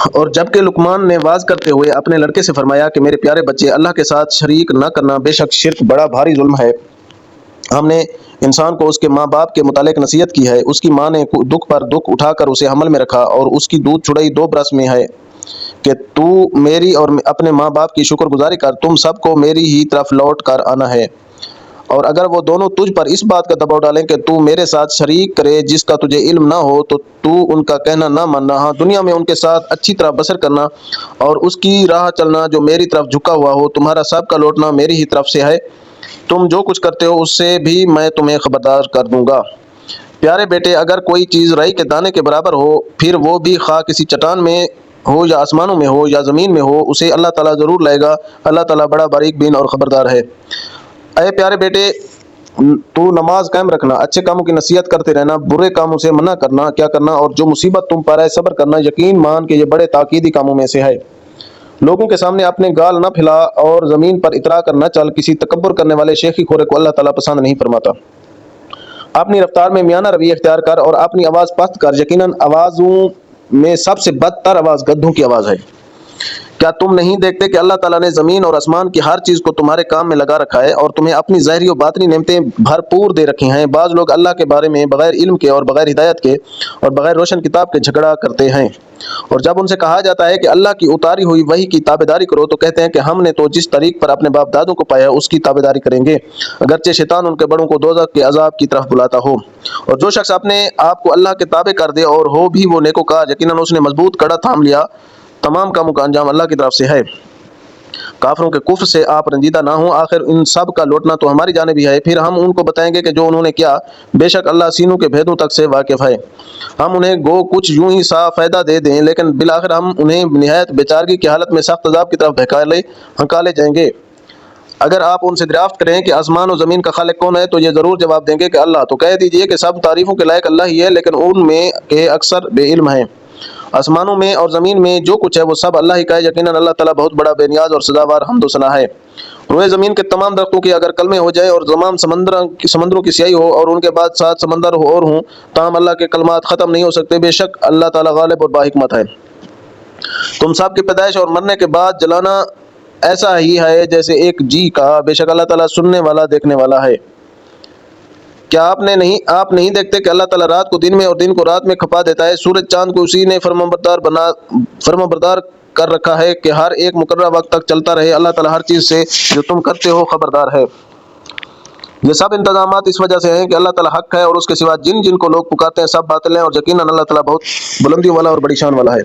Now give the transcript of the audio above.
اور جبکہ لقمان نے واز کرتے ہوئے اپنے لڑکے سے فرمایا کہ میرے پیارے بچے، اللہ کے ساتھ شریک نہ کرنا، بے شک شرک بڑا بھاری ظلم ہے۔ ہم نے انسان کو اس کے ماں باپ کے متعلق نصیحت کی ہے۔ اس کی ماں نے دکھ پر دکھ اٹھا کر اسے حمل میں رکھا، اور اس کی دودھ چھڑائی 2 برس میں ہے کہ تو میری اور اپنے ماں باپ کی شکر گزاری کر، تم سب کو میری ہی طرف لوٹ کر آنا ہے۔ اور اگر وہ دونوں تجھ پر اس بات کا دباؤ ڈالیں کہ تو میرے ساتھ شریک کرے جس کا تجھے علم نہ ہو، تو تو ان کا کہنا نہ ماننا، ہاں دنیا میں ان کے ساتھ اچھی طرح بسر کرنا اور اس کی راہ چلنا جو میری طرف جھکا ہوا ہو۔ تمہارا سب کا لوٹنا میری ہی طرف سے ہے، تم جو کچھ کرتے ہو اس سے بھی میں تمہیں خبردار کر دوں گا۔ پیارے بیٹے، اگر کوئی چیز رائی کے دانے کے برابر ہو، پھر وہ بھی خواہ کسی چٹان میں ہو یا آسمانوں میں ہو یا زمین میں ہو، اسے اللہ تعالیٰ ضرور لائے گا۔ اللہ تعالیٰ بڑا باریک بین اور خبردار ہے۔ اے پیارے بیٹے، تو نماز قائم رکھنا، اچھے کاموں کی نصیحت کرتے رہنا، برے کاموں سے منع کرنا کیا کرنا، اور جو مصیبت تم پر ہے صبر کرنا، یقین مان کہ یہ بڑے تاکیدی کاموں میں سے ہے۔ لوگوں کے سامنے اپنے گال نہ پھیلا اور زمین پر اترا کر نہ چل، کسی تکبر کرنے والے شیخی خورے کو اللہ تعالیٰ پسند نہیں فرماتا۔ اپنی رفتار میں میانہ روی اختیار کر اور اپنی آواز پست کر، یقیناً آوازوں میں سب سے بدتر آواز گدھوں کی آواز ہے۔ کیا تم نہیں دیکھتے کہ اللہ تعالیٰ نے زمین اور آسمان کی ہر چیز کو تمہارے کام میں لگا رکھا ہے، اور تمہیں اپنی ظاہری و باطنی نعمتیں بھرپور دے رکھی ہیں؟ بعض لوگ اللہ کے بارے میں بغیر علم کے اور بغیر ہدایت کے اور بغیر روشن کتاب کے جھگڑا کرتے ہیں، اور جب ان سے کہا جاتا ہے کہ اللہ کی اتاری ہوئی وحی کی تابعداری کرو تو کہتے ہیں کہ ہم نے تو جس طریق پر اپنے باپ دادوں کو پایا اس کی تابعداری کریں گے، اگرچہ شیطان ان کے بڑوں کو دوزخ کے عذاب کی طرف بلاتا ہو۔ اور جو شخص اپنے آپ کو اللہ کے تابع کر دے اور ہو بھی وہ نیکوکار، یقیناً اس نے مضبوط کڑا تھام لیا، تمام کاموں کا انجام اللہ کی طرف سے ہے۔ کافروں کے کفر سے آپ رنجیدہ نہ ہوں، آخر ان سب کا لوٹنا تو ہماری جانب ہی ہے، پھر ہم ان کو بتائیں گے کہ جو انہوں نے کیا، بے شک اللہ سینوں کے بھیدوں تک سے واقف ہے۔ ہم انہیں گو کچھ یوں ہی سا فائدہ دے دیں، لیکن بالآخر ہم انہیں نہایت بیچارگی کی حالت میں سخت عذاب کی طرف ہنکالے جائیں گے۔ اگر آپ ان سے دریافت کریں کہ آسمان و زمین کا خالق کون ہے، تو یہ ضرور جواب دیں گے کہ اللہ۔ تو کہہ دیجئے کہ سب تعریفوں کے لائق اللہ ہی ہے، لیکن ان میں کے اکثر بے علم ہیں۔ آسمانوں میں اور زمین میں جو کچھ ہے وہ سب اللہ ہی کا ہے، یقیناً اللہ تعالیٰ بہت بڑا بے نیاز اور سزاوار حمد و ثنا ہے۔ روئے زمین کے تمام درختوں کی اگر کلمے ہو جائے اور تمام سمندروں کی سیاہی ہو اور ان کے بعد 7 سمندر اور ہوں، تاہم اللہ کے کلمات ختم نہیں ہو سکتے، بے شک اللہ تعالیٰ غالب اور باحکمت ہے۔ تم سب کی پیدائش اور مرنے کے بعد جلانا ایسا ہی ہے جیسے ایک جی کا، بے شک اللہ تعالیٰ سننے والا دیکھنے والا ہے۔ کیا آپ نہیں دیکھتے کہ اللہ تعالیٰ رات کو دن میں اور دن کو رات میں کھپا دیتا ہے؟ سورج چاند کو اسی نے فرمانبردار کر رکھا ہے کہ ہر ایک مقررہ وقت تک چلتا رہے۔ اللہ تعالیٰ ہر چیز سے جو تم کرتے ہو خبردار ہے۔ یہ سب انتظامات اس وجہ سے ہیں کہ اللہ تعالیٰ حق ہے، اور اس کے سوا جن کو لوگ پکارتے ہیں سب باطل ہیں، اور یقیناً اللہ تعالیٰ بہت بلندیوں والا اور بڑی شان والا ہے۔